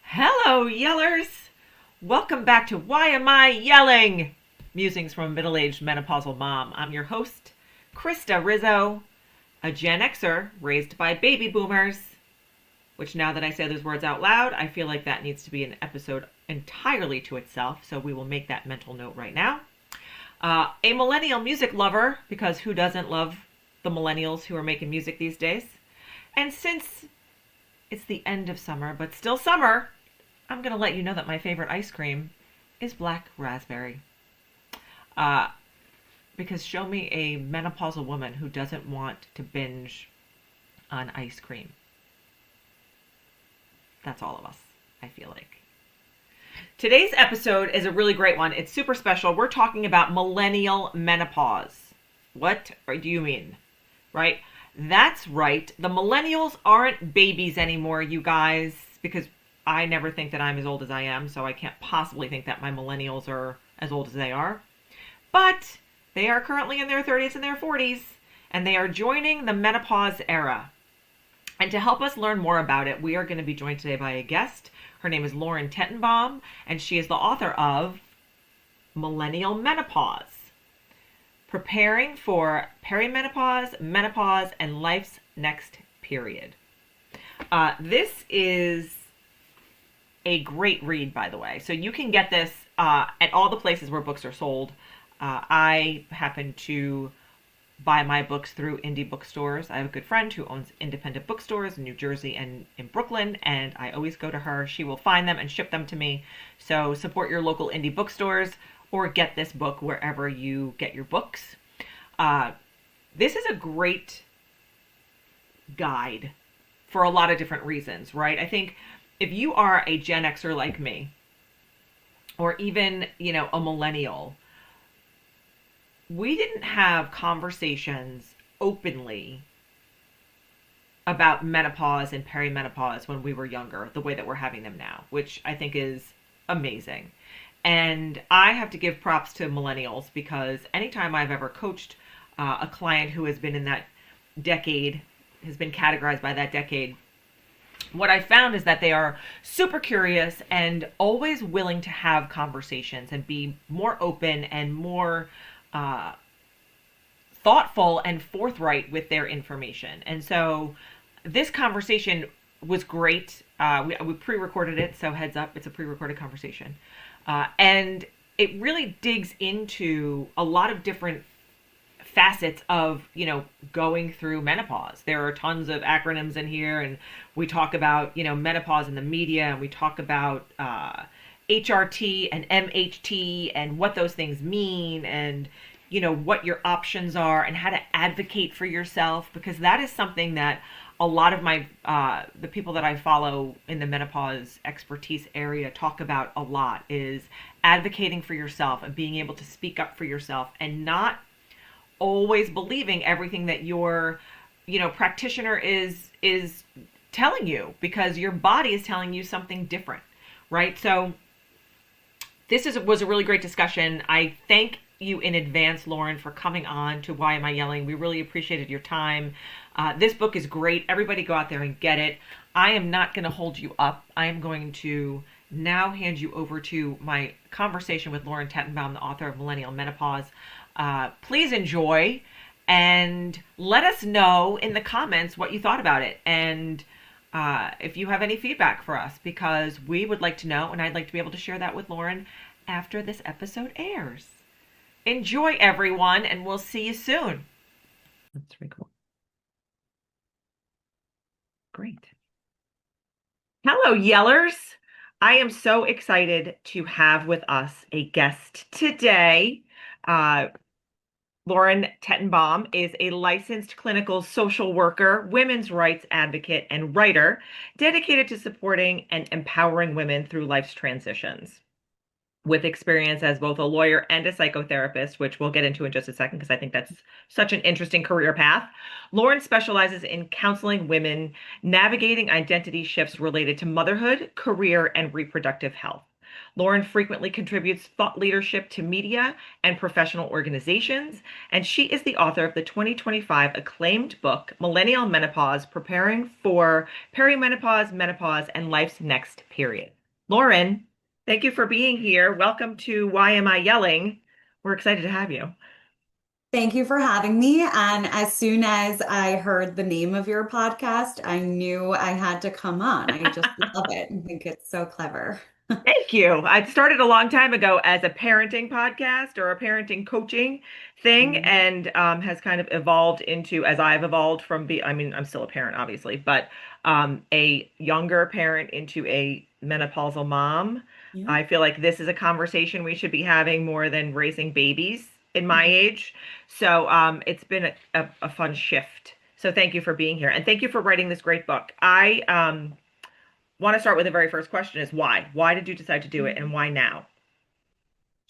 Hello, yellers! Welcome back to Why Am I Yelling? Musings from a middle-aged menopausal mom. I'm your host, Krista Rizzo, a Gen Xer raised by baby boomers, which now that I say those words out loud, I feel like that needs to be an episode entirely to itself, so we will make that mental note right now. A millennial music lover, because who doesn't love the millennials who are making music these days? And since it's the end of summer, but still summer, I'm going to let you know that my favorite ice cream is black raspberry. Uh, because show me a menopausal woman who doesn't want to binge on ice cream. That's all of us, I feel like. Today's episode is a really great one. It's super special. We're talking about millennial menopause. What do you mean? Right? That's right. The millennials aren't babies anymore, you guys, because I never think that I'm as old as I am, so I can't possibly think that my millennials are as old as they are. But they are currently in their 30s and their 40s, and they are joining the menopause era. And to help us learn more about it, we are going to be joined today by a guest. Her name is Lauren Tetenbaum, and she is the author of Millennial Menopause: Preparing for Perimenopause, Menopause, and Life's Next Period. This is a great read, by the way. So you can get this at all the places where books are sold. I happen to buy my books through indie bookstores. I have a good friend who owns independent bookstores in New Jersey and in Brooklyn, and I always go to her. She will find them and ship them to me. So support your local indie bookstores or get this book wherever you get your books. This is a great guide for a lot of different reasons, right? I think if you are a Gen Xer like me, or even, a millennial, we didn't have conversations openly about menopause and perimenopause when we were younger, the way that we're having them now, which I think is amazing. And I have to give props to millennials because anytime I've ever coached a client who has been in that decade, has been categorized by that decade, what I found is that they are super curious and always willing to have conversations and be more open and more thoughtful and forthright with their information. And so this conversation was great. We pre-recorded it, so heads up, it's a pre-recorded conversation. And it really digs into a lot of different facets of, going through menopause. There are tons of acronyms in here, and we talk about, menopause in the media, and we talk about HRT and MHT and what those things mean, and, what your options are and how to advocate for yourself, because that is something that a lot of my, the people that I follow in the menopause expertise area talk about a lot, is advocating for yourself and being able to speak up for yourself and not always believing everything that your practitioner is telling you, because your body is telling you something different, right? So was a really great discussion. I thank you in advance, Lauren, for coming on to Why Am I Yelling? We really appreciated your time. This book is great. Everybody go out there and get it. I am not going to hold you up. I am going to now hand you over to my conversation with Lauren Tetenbaum, the author of Millennial Menopause. Please enjoy and let us know in the comments what you thought about it, and if you have any feedback for us, because we would like to know, and I'd like to be able to share that with Lauren after this episode airs. Enjoy, everyone, and we'll see you soon. That's record. Great. Hello, yellers. I am so excited to have with us a guest today. Lauren Tetenbaum is a licensed clinical social worker, women's rights advocate, and writer dedicated to supporting and empowering women through life's transitions. With experience as both a lawyer and a psychotherapist, which we'll get into in just a second because I think that's such an interesting career path, Lauren specializes in counseling women navigating identity shifts related to motherhood, career, and reproductive health. Lauren frequently contributes thought leadership to media and professional organizations, and she is the author of the 2025 acclaimed book, Millennial Menopause: Preparing for Perimenopause, Menopause, and Life's Next Period. Lauren, thank you for being here. Welcome to Why Am I Yelling? We're excited to have you. Thank you for having me. And as soon as I heard the name of your podcast, I knew I had to come on. I just love it and think it's so clever. Thank you. I started a long time ago as a parenting podcast or a parenting coaching thing, Mhm. and has kind of evolved into, as I've evolved from I mean, I'm still a parent, obviously, but a younger parent into a menopausal mom. Yeah. I feel like this is a conversation we should be having more than raising babies in my Mhm. age. So it's been a fun shift. So thank you for being here, and thank you for writing this great book. I want to start with the very first question is why? Why did you decide to do it and why now?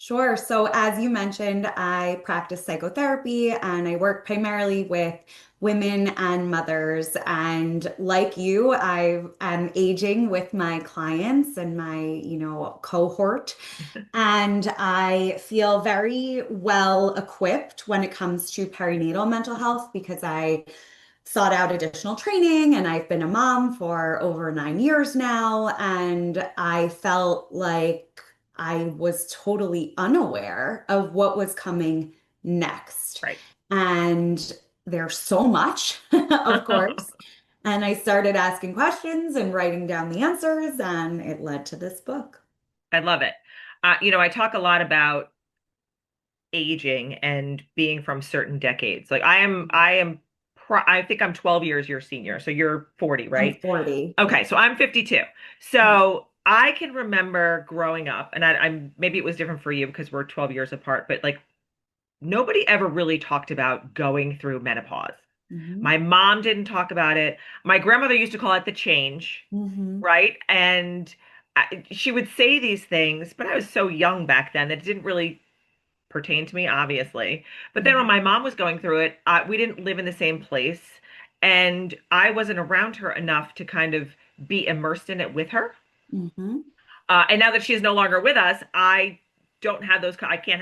Sure. So, as you mentioned, I practice psychotherapy and I work primarily with women and mothers. And like you, I am aging with my clients and my, cohort. And I feel very well equipped when it comes to perinatal mental health because I sought out additional training and I've been a mom for over 9 years now. And I felt like I was totally unaware of what was coming next. Right. And there's so much, of course. And I started asking questions and writing down the answers, and it led to this book. I love it. I talk a lot about aging and being from certain decades. Like I think I'm 12 years your senior. So you're 40, I'm right? 40. Okay, Yep. so I'm 52. Yeah. So I can remember growing up, and I'm maybe it was different for you because we're 12 years apart, but like nobody ever really talked about going through menopause. Hmm. My mom didn't talk about it. My grandmother used to call it the change, Hmm. right? And she would say these things, but I was so young back then that it didn't really pertain to me, obviously. But then when Hmm. my mom was going through it, we didn't live in the same place, and I wasn't around her enough to kind of be immersed in it with her. Hmm. And now that she is no longer with us, I can't have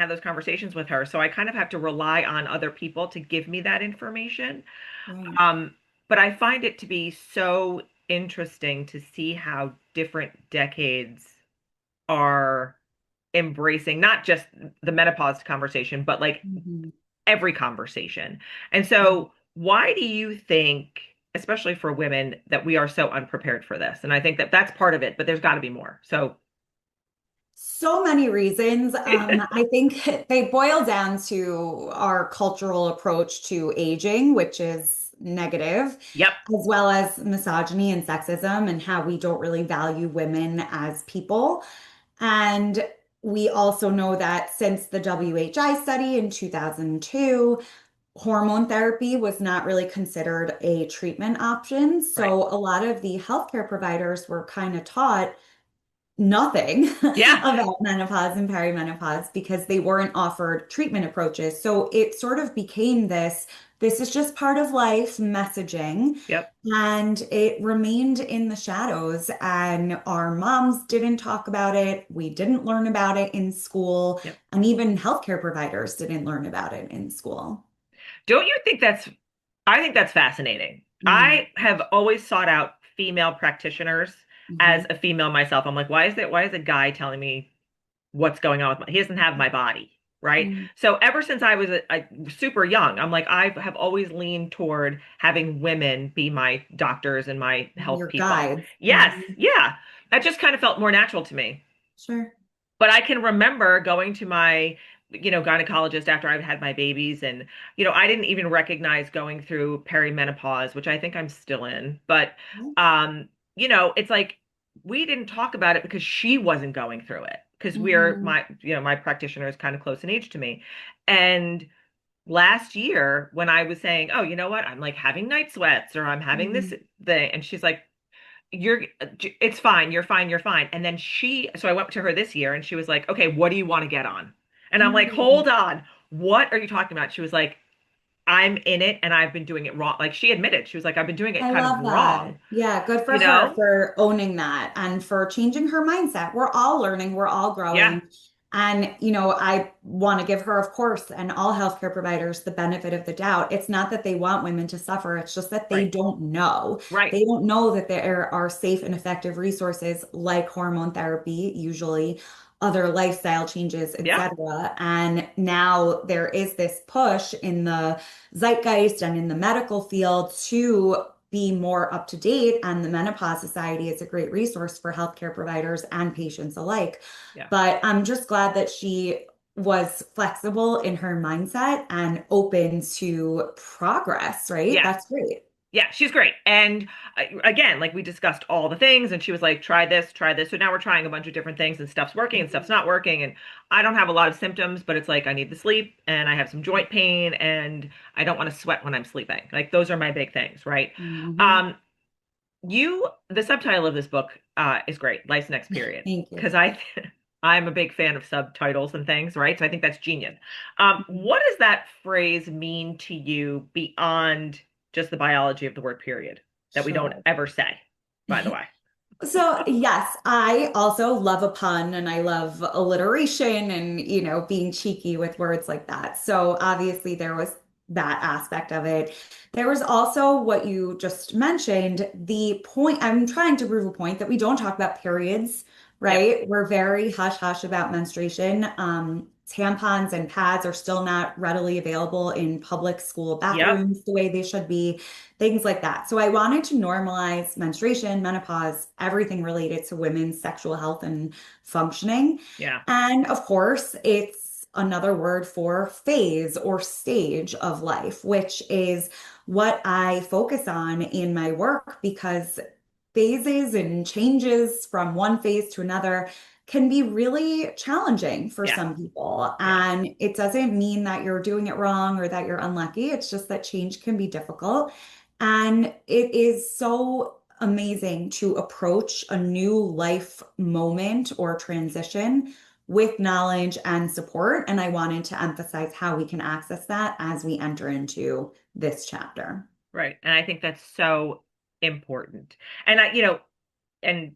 those conversations with her. So I kind of have to rely on other people to give me that information. Right. Um, but I find it to be so interesting to see how different decades are embracing not just the menopause conversation, but like Hmm. every conversation. And so, why do you think, especially for women, that we are so unprepared for this? And I think that that's part of it, but there's got to be more. So, So many reasons. I think they boil down to our cultural approach to aging, which is negative, yep, as well as misogyny and sexism, and how we don't really value women as people. And we also know that since the WHI study in 2002, hormone therapy was not really considered a treatment option. right. So a lot of the healthcare providers were kind of taught nothing Yeah, about menopause and perimenopause because they weren't offered treatment approaches. So it sort of became this is just part of life messaging. yep, And it remained in the shadows, and our moms didn't talk about it. We didn't learn about it in school, yep. and even healthcare providers didn't learn about it in school. Don't you think I think that's fascinating. Mm, I have always sought out female practitioners as mhm, a female myself. I'm like, why is a guy telling me what's going on with he doesn't have my body, right? mm. So ever since I was super young, I'm like, I have always leaned toward having women be my doctors and my health Your people. guides. Yes, Mhm. yeah. That just kind of felt more natural to me. Sure. But I can remember going to my, gynecologist after I've had my babies, and I didn't even recognize going through perimenopause, which I think I'm still in. But it's like we didn't talk about it because she wasn't going through it because Mhm. my practitioner is kind of close in age to me. And last year when I was saying, "Oh, you know what? I'm like having night sweats or I'm having this Mhm. thing," and she's like, you're it's fine, you're fine. And then so I went to her this year and she was like, okay, what do you want to get on? And I'm like, Mhm. hold on, what are you talking about? She was like, I'm in it and I've been doing it wrong. Like she admitted, she was like, I've been doing it I kind of love that. wrong, Yeah, good for you her know? for owning that and for changing her mindset. We're all learning, we're all Yeah, growing. And, you know, I want to give her, of course, and all healthcare providers the benefit of the doubt. It's not that they want women to suffer, it's just that they Right. don't know. Right. They don't know that there are safe and effective resources like hormone therapy, usually other lifestyle changes, Yeah. etc. And now there is this push in the zeitgeist and in the medical field to be more up to date. And the Menopause Society is a great resource for healthcare providers and patients alike. Yeah. But I'm just glad that she was flexible in her mindset and open to progress, right? Yeah. That's great. Yeah, she's great. And again, like we discussed all the things, and she was like, try this, try this. So now we're trying a bunch of different things, and stuff's working and stuff's not working. And I don't have a lot of symptoms, but it's like I need the sleep, and I have some joint pain, and I don't want to sweat when I'm sleeping. Like those are my big things, right? Mhm. Um, the subtitle of this book is great, Life's Next Period, Thank you. because I'm a big fan of subtitles and things, right? So I think that's genius. Mhm. What does that phrase mean to you beyond just the biology of the word period that we don't Sure. ever say, by the way? So, yes, I also love a pun and I love alliteration and, you know, being cheeky with words like that. So, obviously, there was that aspect of it. There was also what you just mentioned, the point. I'm trying to prove a point that we don't talk about periods, Yep, right? We're very hush hush about menstruation. Tampons and pads are still not readily available in public school yep, bathrooms the way they should be, things like that. So I wanted to normalize menstruation, menopause, everything related to women's sexual health and functioning. yeah, And of course, it's another word for phase or stage of life, which is what I focus on in my work because phases and changes from one phase to another can be really challenging for yeah, some people. yeah, And it doesn't mean that you're doing it wrong or that you're unlucky. It's just that change can be difficult. And it is so amazing to approach a new life moment or transition with knowledge and support. And I wanted to emphasize how we can access that as we enter into this chapter. right. And I think that's so important. And and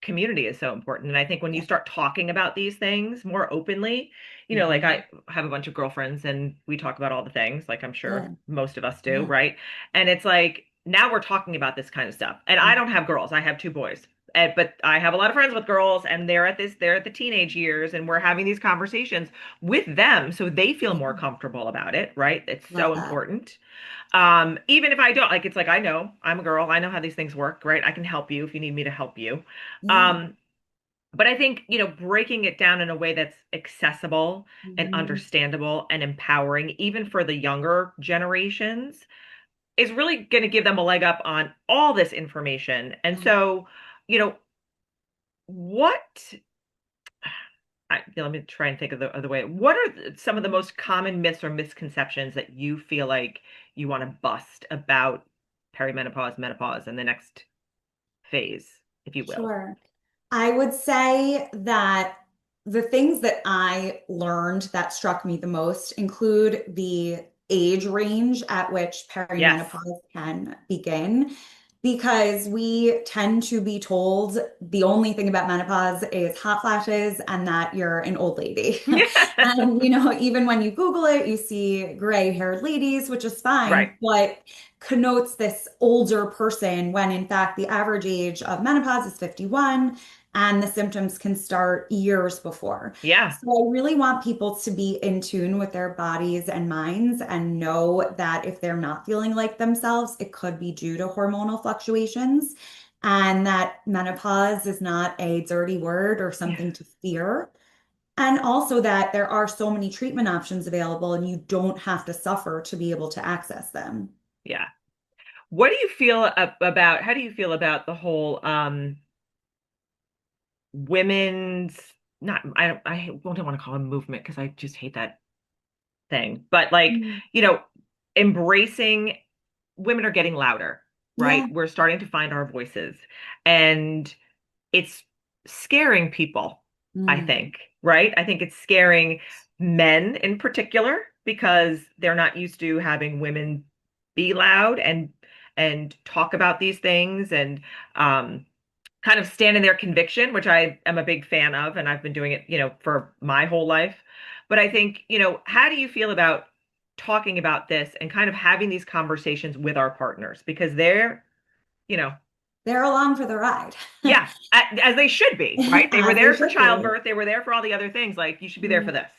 community is so important. And I think when you Yeah. start talking about these things more openly, like Mhm. I have a bunch of girlfriends and we talk about all the things, like I'm sure Good. most of us do, Yeah. right? And it's like now we're talking about this kind of stuff. And I don't have girls, I have two boys. But I have a lot of friends with girls and they're at the teenage years and we're having these conversations with them so they feel more Yeah. comfortable about it, right? It's so Love that. important. Even if I don't, like, it's like, I know I'm a girl, I know how these things work, right? I can help you if you need me to help you. Yeah. Um, but I think, breaking it down in a way that's accessible and Mhm. understandable and empowering, even for the younger generations, is really going to give them a leg up on all this information. And Yeah. so, you know, what, let me try and think of the way. What are some of the most common myths or misconceptions that you feel like you want to bust about perimenopause, menopause, and the next phase, if you will? Sure. I would say that the things that I learned that struck me the most include the age range at which Yes. perimenopause can begin, because we tend to be told the only thing about menopause is hot flashes and that you're an old lady. And, you know, even when you Google it, you see gray-haired ladies, which is Right. fine, but connotes this older person when in fact the average age of menopause is 51 and the symptoms can start years before. Yeah. So I really want people to be in tune with their bodies and minds and know that if they're not feeling like themselves, it could be due to hormonal fluctuations and that menopause is not a dirty word or Yeah. something to fear. And also that there are so many treatment options available and you don't have to suffer to be able to access them. Yeah. What do you feel about, how do you feel about the whole women's, not, I don't want to call it a movement because I just hate that thing, but like, Mm. you know, embracing women are getting louder, right? Yeah. We're starting to find our voices and it's scaring people, I Mm. think, right? I think it's scaring men in particular because they're not used to having women be loud and talk about these things and um kind of stand in their conviction, which I am a big fan of, and I've been doing it, for my whole life. But I think, how do you feel about talking about this and kind of having these conversations with our partners? Because you know, They're along for the ride. yeah, as they should be, right? They were As they there for should be. childbirth, they were there for all the other things. Like, you should be there for Mm. this.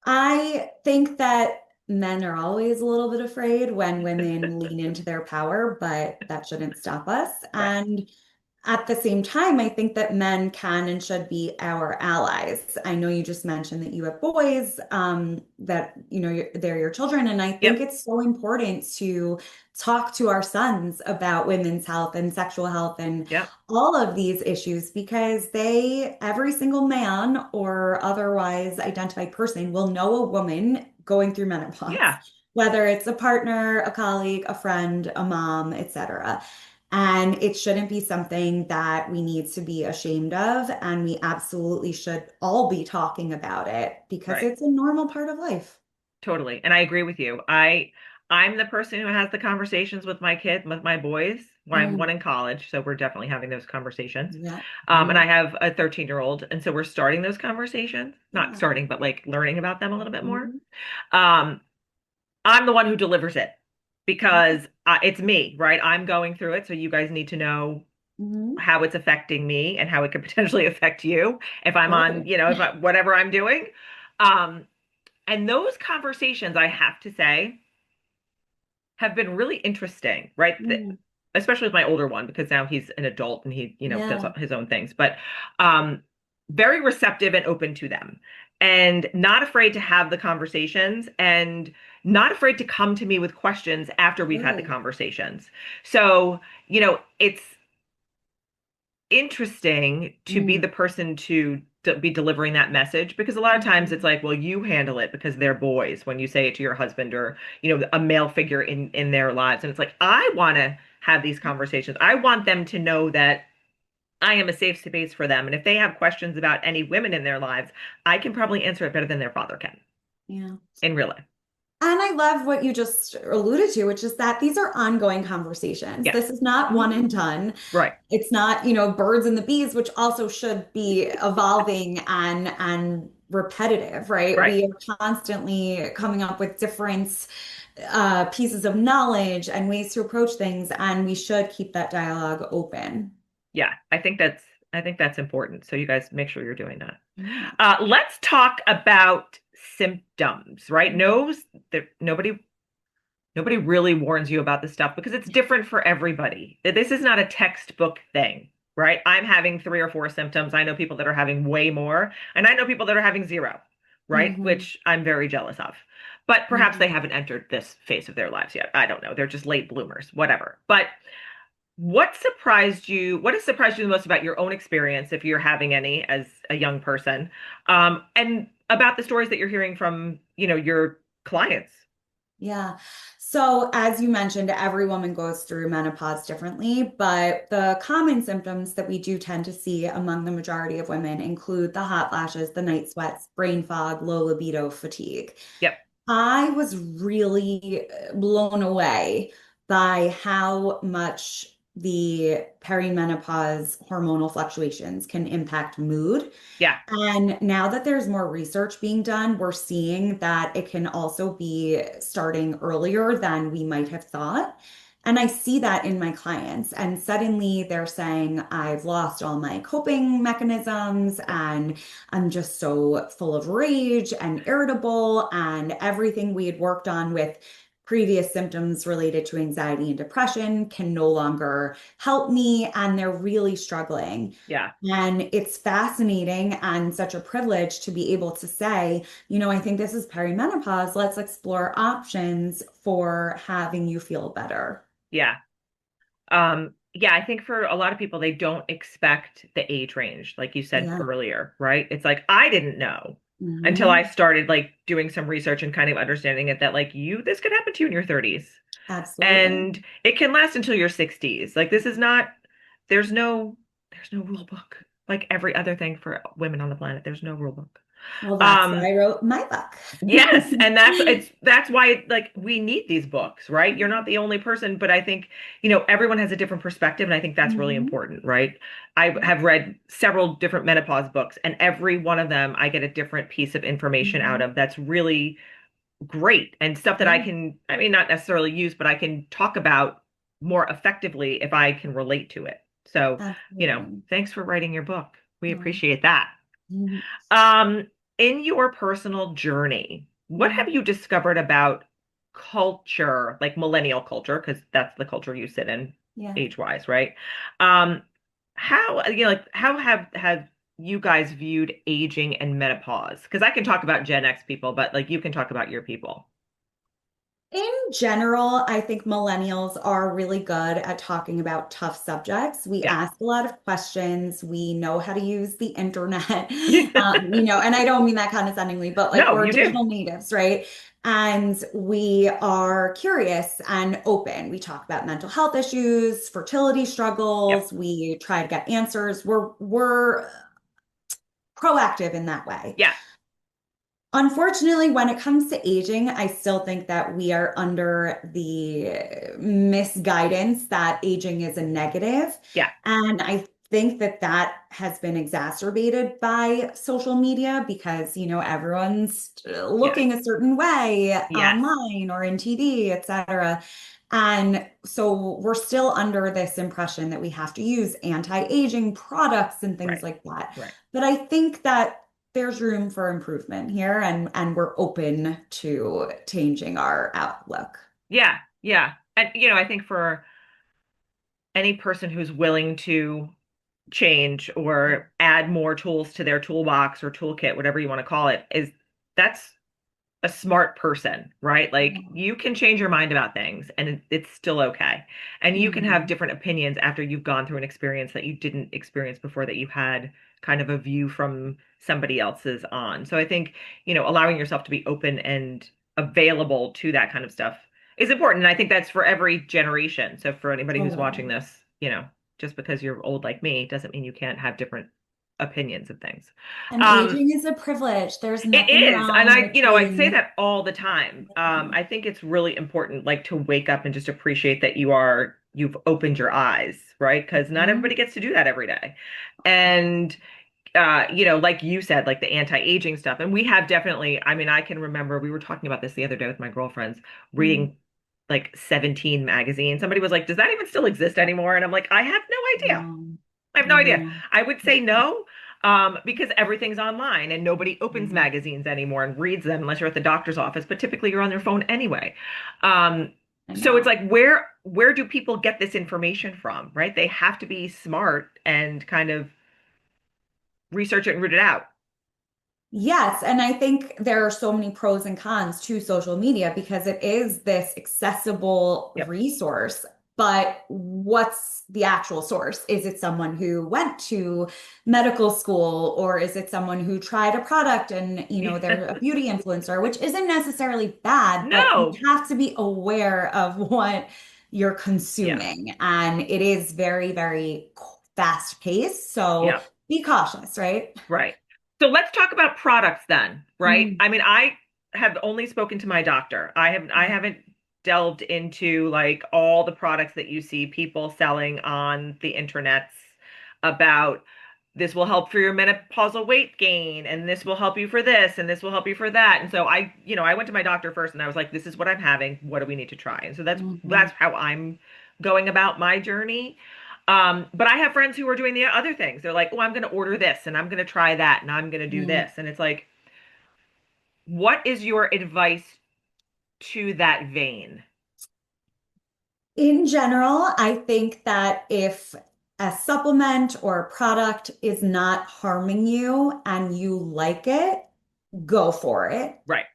I think that men are always a little bit afraid when women lean into their power, but that shouldn't stop us. Right. And at the same time, I think that men can and should be our allies. I know you just mentioned that you have boys, that they're your children, and I think Yep. it's so important to talk to our sons about women's health and sexual health and Yep. all of these issues because every single man or otherwise identified person will know a woman going through menopause, Yeah. whether it's a partner, a colleague, a friend, a mom, etc. And it shouldn't be something that we need to be ashamed of. And we absolutely should all be talking about it because Right. it's a normal part of life. Totally. And I agree with you. I'm the person who has the conversations with my kid, with my boys. Well, I have one Mm, in college, so we're definitely having those conversations. yeah. And I Mm, have a 13-year-old, and so we're starting those conversations. Not yeah. starting, but like learning about them a little bit more. Mhm. Um, I'm the one who delivers it Yeah. because it's me, right? I'm going through it, so you guys need to know Mhm. how it's affecting me and how it could potentially affect you if I'm on, Totally. whatever I'm doing. Um, and those conversations, I have to say, have been really interesting, right? Mm, Especially with my older one, because now he's an adult and he, does yeah. his own things, but um, very receptive and open to them and not afraid to have the conversations and not afraid to come to me with questions after we've had the Good. conversations. So, it's interesting to be Mm, the person to be delivering that message because a lot of times it's mhm. like, well, you handle it because they're boys when you say it to your husband or, a male figure in their lives. And it's like, I want to have these conversations. I want them to know that I am a safe space for them. And if they have questions about any women in their lives, I can probably answer it better than their father can Yeah. in real life. And I love what you just alluded to, which is that these are ongoing conversations. Yes. This is not Mhm. one and done. Right. It's not, birds and the bees, which also should be evolving and repetitive, right? Right. We are constantly coming up with different pieces of knowledge and ways to approach things, and we should keep that dialogue open. Yeah. I think that's important. So you guys make sure you're doing that. Yeah. Let's talk about symptoms, right? Mhm. Knows that nobody really warns you about this stuff because it's different for everybody. This is not a textbook thing, right? I'm having 3 or 4 symptoms. I know people that are having way more, and I know people that are having zero, right? Mhm. Which I'm very jealous of. But perhaps they Mhm. haven't entered this phase of their lives yet. I don't know. They're just late bloomers, whatever. But what has surprised you the most about your own experience, if you're having any as a young person, and about the stories that you're hearing from, your clients? Yeah. So, as you mentioned, every woman goes through menopause differently, but the common symptoms that we do tend to see among the majority of women include the hot flashes, the night sweats, brain fog, low libido, fatigue. Yep. I was really blown away by how much the perimenopause hormonal fluctuations can impact mood. Yeah. And now that there's more research being done, we're seeing that it can also be starting earlier than we might have thought. And I see that in my clients. And suddenly they're saying, I've lost all my coping mechanisms and I'm just so full of rage and irritable. And everything we had worked on with previous symptoms related to anxiety and depression can no longer help me. And they're really struggling. Yeah. And it's fascinating and such a privilege to be able to say, I think this is perimenopause. Let's explore options for having you feel better. Yeah. Yeah, I think for a lot of people, they don't expect the age range, like you said Yeah. earlier, right? It's like I didn't know until I Hmm. started like doing some research and kind of understanding it that like this could happen to you in your 30s Absolutely. and it can last until your 60s. Like this is not there's no rule book. Like every other thing for women on the planet, there's no rule book. Well, that's Um, why I wrote my book. Yes, and that's why like we need these books, right? You're not the only person, but I think, everyone has a different perspective, and I think that's really Mhm. important, right? I have read several different menopause books, and every one of them I get a different piece of information out Mhm. of that's really great and stuff that I Yeah, can, I mean, not necessarily use, but I can talk about more effectively if I can relate to it. So, absolutely. thanks for writing your book. We Yeah. appreciate that. Mhm. Um, in your personal journey, what have Mhm. you discovered about culture, like millennial culture, because that's the culture you sit in Yeah. age-wise, right? Um, how have you guys viewed aging and menopause? Because I can talk about Gen X people, but like you can talk about your people. In general, I think millennials are really good at talking about tough subjects. We Yeah. ask a lot of questions. We know how to use the internet, and I don't mean that condescendingly, but like No, we're you do. digital natives, right? And we are curious and open. We talk about mental health issues, fertility Yep. struggles. We try to get answers. We're proactive in that way. Yeah. Unfortunately, when it comes to aging, I still think that we are under the misguidance that aging is a negative. Yeah. And I think that that has been exacerbated by social media because, everyone's Yes. looking a certain way Yes. online or in TV, et cetera. And so we're still under this impression that we have to use anti-aging products and things Right. like that. Right. But I think that there's room for improvement here and we're open to changing our outlook. Yeah. Yeah. And I think for any person who's willing to change or add more tools to their toolbox or toolkit, whatever you want to call it, is that's a smart person, right? Like you can change your mind about things and it's still okay. And you can have Mhm. different opinions after you've gone through an experience that you didn't experience before, that you had kind of a view from somebody else's on. So I think, allowing yourself to be open and available to that kind of stuff is important. And I think that's for every generation. So for anybody who's watching Totally. this, just because you're old like me doesn't mean you can't have different opinions of things. And Um, aging is a privilege. There's it nothing is. And wrong with I say being. that all the time. I think it's really important, like to wake up and just appreciate that you've opened your eyes, right? Because not everybody Mhm. gets to do that every day. And, like you said, like the anti-aging stuff. And we have definitely, I mean, I can remember we were talking about this the other day with my girlfriends, Mhm. reading like 17 magazine. Somebody was like, does that even still exist anymore? And I'm like, I have no idea. No, I have no I idea. know. I would say no, because everything's online and nobody opens Mhm. magazines anymore and reads them unless you're at the doctor's office, but typically you're on their phone anyway. Um, I so it's know. like where do people get this information from, right? They have to be smart and kind of research it and root it out. Yes, and I think there are so many pros and cons to social media because it is this accessible Yep. resource. But what's the actual source? Is it someone who went to medical school or is it someone who tried a product and, they're a beauty influencer, which isn't necessarily bad, but you No. have to be aware of what you're Yes. consuming. And it is very, very fast paced. So Yep. be cautious, right? Right. So let's talk about products then, right? Mm. I mean, I have only spoken to my doctor. I haven't delved into like all the products that you see people selling on the internets about this will help for your menopausal weight gain and this will help you for this and this will help you for that. And so I went to my doctor first and I was like, this is what I'm having. What do we need to try? And so that's Mhm. how I'm going about my journey. But I have friends who are doing the other things. They're like, oh, I'm going to order this and I'm going to try that and I'm going to do Mm. this. And it's like, what is your advice to that vein? In general, I think that if a supplement or a product is not harming you and you like it, go for it. Right,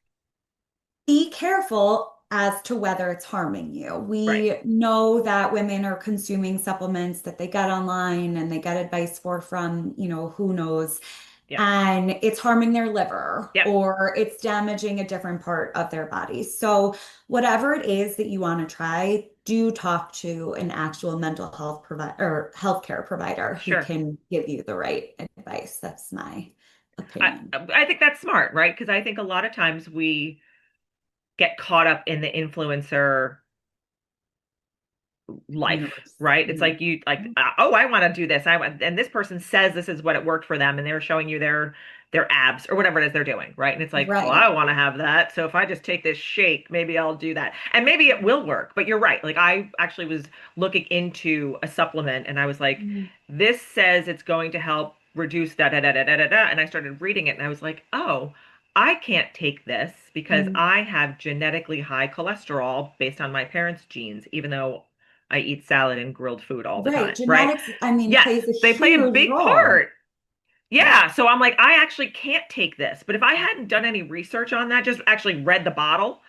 Be careful as to whether it's harming you. right. We know that women are consuming supplements that they get online and they get advice for from, who knows, Yep, and it's harming their liver yep, or it's damaging a different part of their body. So, whatever it is that you want to try, do talk to an actual mental health provider or healthcare provider who sure. can give you the right advice. That's my opinion. I think that's smart, right? Because I think a lot of times we get caught up in the influencer life, Universe. right? It's Yeah. like you like, oh, I want to do this. I want, and this person says this is what it worked for them, and they're showing you their abs or whatever it is they're doing, right? And it's like, well, I Right. want to have that. So if I just take this shake, maybe I'll do that. And maybe it will work. But you're right. Like I actually was looking into a supplement and I was like, Mhm. this says it's going to help reduce da da da da da da da. And I started reading it and I was like, oh, I can't take this because Mhm. I have genetically high cholesterol based on my parents' genes, even though I eat salad and grilled food all the Right. time, right? Genetics, I mean, Yes, plays a they play a huge big role. part. Yeah, so I'm like, I actually can't take this. But if I hadn't done any research on that, just actually read the bottle,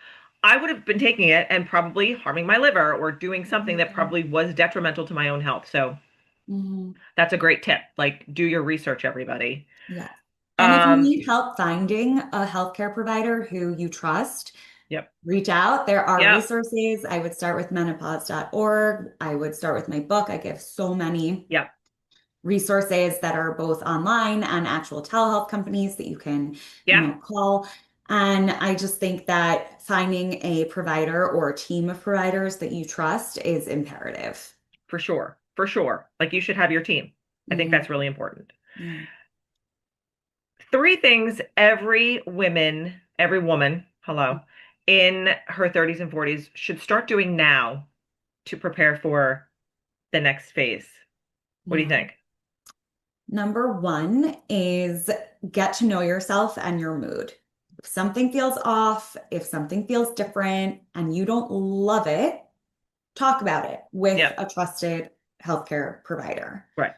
I would have been taking it and probably harming my liver or doing something that Mhm. probably was detrimental to my own health. So Mhm. that's a great tip. Like, do your research, everybody. Yes. And if you Um, need help finding a healthcare provider who you trust, yep, reach out. There are yep, resources. I would start with menopause.org. I would start with my book. I give so many yep, resources that are both online and actual telehealth companies that you can, yep, call. And I just think that finding a provider or a team of providers that you trust is imperative. for sure. For sure. Like you should have your team. I think Hmm. that's really important. Yeah. Three things every woman, hello, in her 30s and 40s should start doing now to prepare for the next phase. What do you Yeah. think? Number one is get to know yourself and your mood. If something feels off, if something feels different, and you don't love it, talk about it with Yep. a trusted healthcare provider. Right.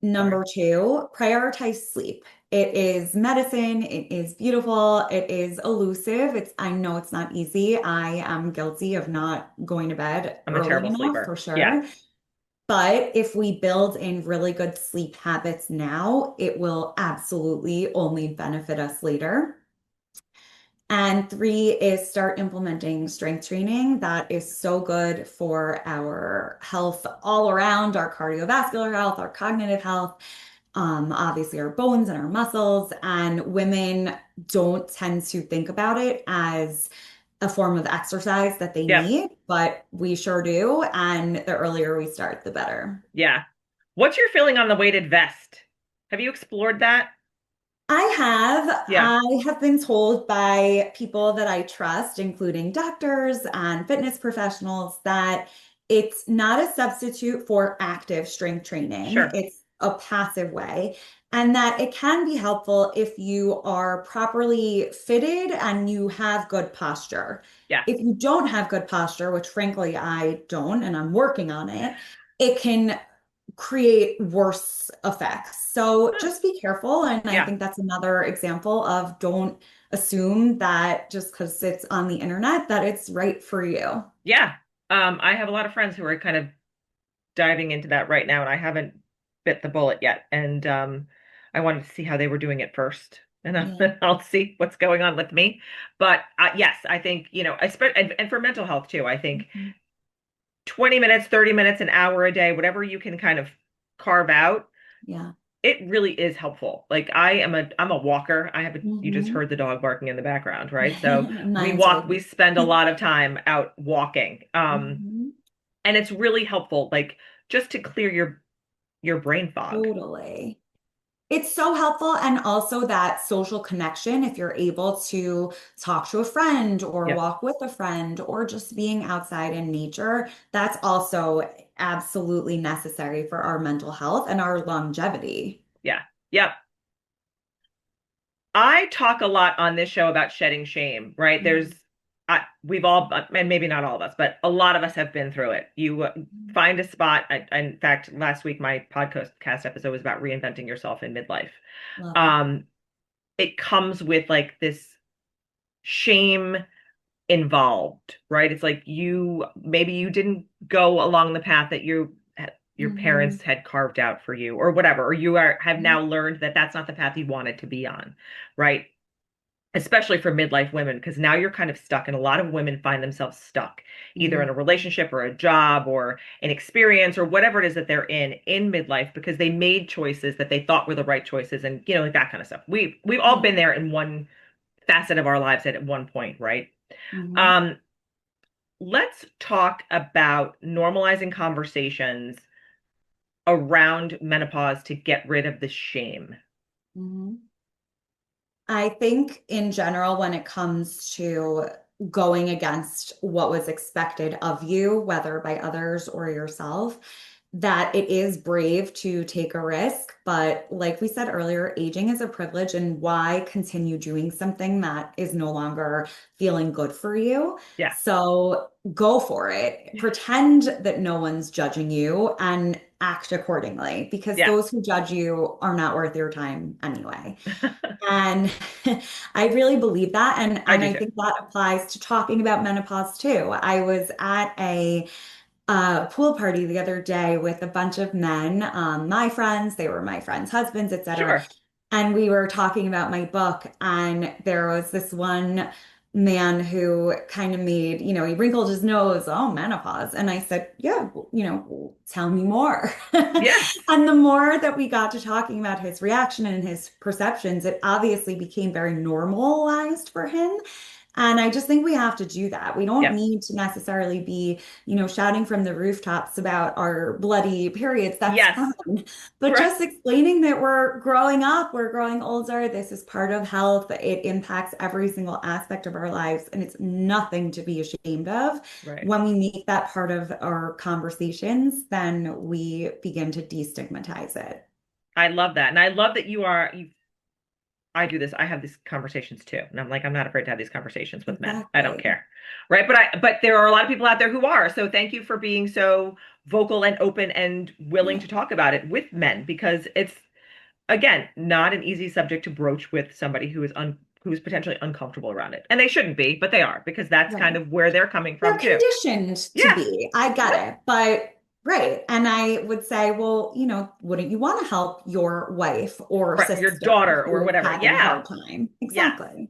Sorry. Number two, prioritize sleep. It is medicine. It is beautiful. It is elusive. I know it's not easy. I am guilty of not going to bed I'm a early terrible enough for sleeper. Yeah. sure. But if we build in really good sleep habits now, it will absolutely only benefit us later. And three is start implementing strength training. That is so good for our health all around, our cardiovascular health, our cognitive health, obviously our bones and our muscles. And women don't tend to think about it as a form of exercise that they Yep. need, but we sure do. And the earlier we start, the better. Yeah. What's your feeling on the weighted vest? Have you explored that? I have. Yeah. I have been told by people that I trust, including doctors and fitness professionals, that it's not a substitute for active strength training. Sure. It's a passive way, and that it can be helpful if you are properly fitted and you have good posture. Yeah. If you don't have good posture, which frankly I don't, and I'm working on it, it can create worse effects. So Huh. just be careful. And I Yeah. think that's another example of don't assume that just because it's on the internet that it's right for you. Yeah. I have a lot of friends who are kind of diving into that right now, and I haven't bit the bullet yet. And I wanted to see how they were doing it first, and Yeah. I'll see what's going on with me. But yes, I think, and for mental health too, I think Mhm. 20 minutes, 30 minutes, an hour a day, whatever you can kind of carve out, Yeah. it really is helpful. Like I'm a walker. You just Hmm. heard the dog barking in the background, right? So Mine's right we here. spend a lot of time out walking. Mhm. And it's really helpful, like just to clear your brain fog. Totally. It's so helpful. And also that social connection, if you're able to talk to a friend or Yep. walk with a friend or just being outside in nature, that's also absolutely necessary for our mental health and our longevity. Yeah. Yep. I talk a lot on this show about shedding shame, right? Mhm. We've all, and maybe not all of us, but a lot of us have been through it. You find a spot. In fact, last week, my podcast episode was about reinventing yourself in midlife. Love it. Um, it comes with like this shame involved, right? It's like maybe you didn't go along the path that your Hmm. parents had carved out for you or whatever, or have now learned that that's not the path you wanted to be on, right? especially for midlife women, because now you're kind of stuck, and a lot of women find themselves stuck either in Mhm. a relationship or a job or an experience or whatever it is that they're in midlife because they made choices that they thought were the right choices, and like that kind of stuff. We've all Yeah. been there in one facet of our lives at one point, right? Mhm. Um, let's talk about normalizing conversations around menopause to get rid of the shame. Mhm. I think in general, when it comes to going against what was expected of you, whether by others or yourself, that it is brave to take a risk. But like we said earlier, aging is a privilege, and why continue doing something that is no longer feeling good for you? Yeah. So go for it. Pretend that no one's judging you and act accordingly because Yeah. those who judge you are not worth your time anyway. And I really believe that. And, I and do I too. think that applies to talking about menopause too. I was at a pool party the other day with a bunch of men, my friends, they were my friends' husbands, etc. Sure. And we were talking about my book, and there was this one man who kind of made, he wrinkled his nose, oh, menopause. And I said, yeah, tell me more. Yes. And the more that we got to talking about his reaction and his perceptions, it obviously became very normalized for him. And I just think we have to do that. We don't Yep. need to necessarily be, shouting from the rooftops about our bloody periods. That's Yes. fine. But Right. just explaining that we're growing up, we're growing older, this is part of health. It impacts every single aspect of our lives, and it's nothing to be ashamed of. Right. When we make that part of our conversations, then we begin to destigmatize it. I love that. And I love that I do this. I have these conversations too. And I'm like, I'm not afraid to have these conversations with men. I don't Exactly. care. Right. But there are a lot of people out there who are. So thank you for being so vocal and open and willing Yeah. to talk about it with men because it's, again, not an easy subject to broach with somebody who's potentially uncomfortable around it. And they shouldn't be, but they are because that's kind Right. of where they're coming They're from too. conditioned to Yeah. be. I get Yep. it. But right. And I would say, well, wouldn't you want to help your wife or Right. Your sister daughter or who's whatever. having a Yeah. hard time? Yes. Exactly.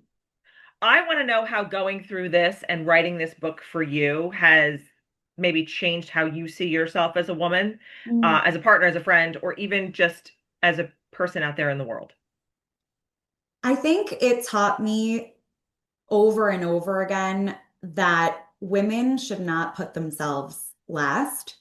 I want to know how going through this and writing this book for you has maybe changed how you see yourself as a woman, Mm. as a partner, as a friend, or even just as a person out there in the world. I think it taught me over and over again that women should not put themselves last.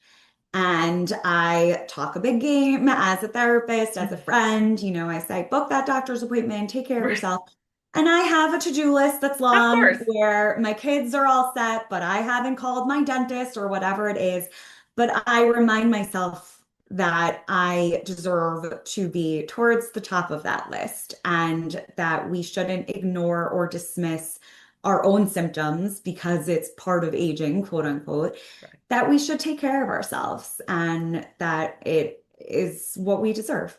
And I talk a big game as a therapist, as a friend. I say, book that doctor's appointment, take care of Right. yourself. And I have a to-do list that's Of long course. where my kids are all set, but I haven't called my dentist or whatever it is. But I remind myself that I deserve to be towards the top of that list and that we shouldn't ignore or dismiss our own symptoms because it's part of aging, quote unquote, Right. that we should take care of ourselves and that it is what we deserve.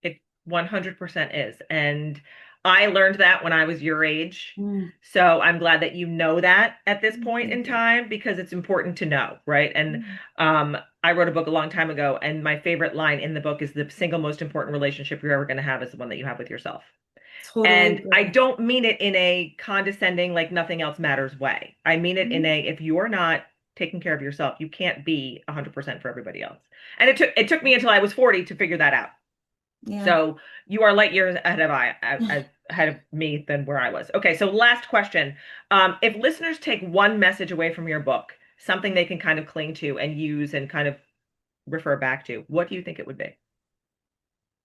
It 100% is. And I learned that when I was your age. Mm, So I'm glad that you know that at this point in thank you. time because it's important to know, right? And Mm, I wrote a book a long time ago, and my favorite line in the book is the single most important relationship you're ever going to have is the one that you have with yourself. totally And I agree. don't mean it in a condescending, like nothing else matters way. I mean it in Mm, a, if you're not taking care of yourself, you can't be 100% for everybody else. And it took me until I was 40 to figure that out. yeah. So you are light years ahead of me than where I was. Okay, so last question. If listeners take one message away from your book, something they can kind of cling to and use and kind of refer back to, what do you think it would be?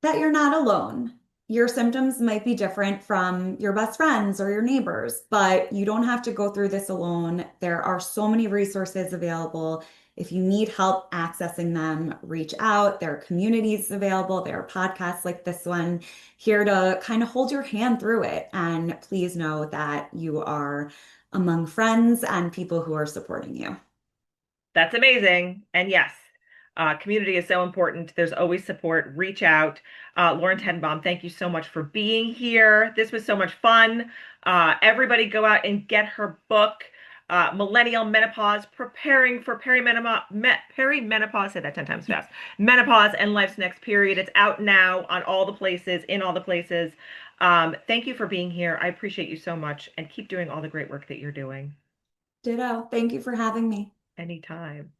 That you're not alone. Your symptoms might be different from your best friends or your neighbors, but you don't have to go through this alone. There are so many resources available. If you need help accessing them, reach out. There are communities available. There are podcasts like this one here to kind of hold your hand through it. And please know that you are among friends and people who are supporting you. That's amazing. And yes, community is so important. There's always support. Reach out. Lauren Tetenbaum, thank you so much for being here. This was so much fun. Everybody go out and get her book. Millennial Menopause, Preparing for Perimenopause, say that 10 times fast, Menopause and Life's Next Period. It's out now on all the places, in all the places. Thank you for being here. I appreciate you so much, and keep doing all the great work that you're doing. Ditto. Thank you for having me. Anytime.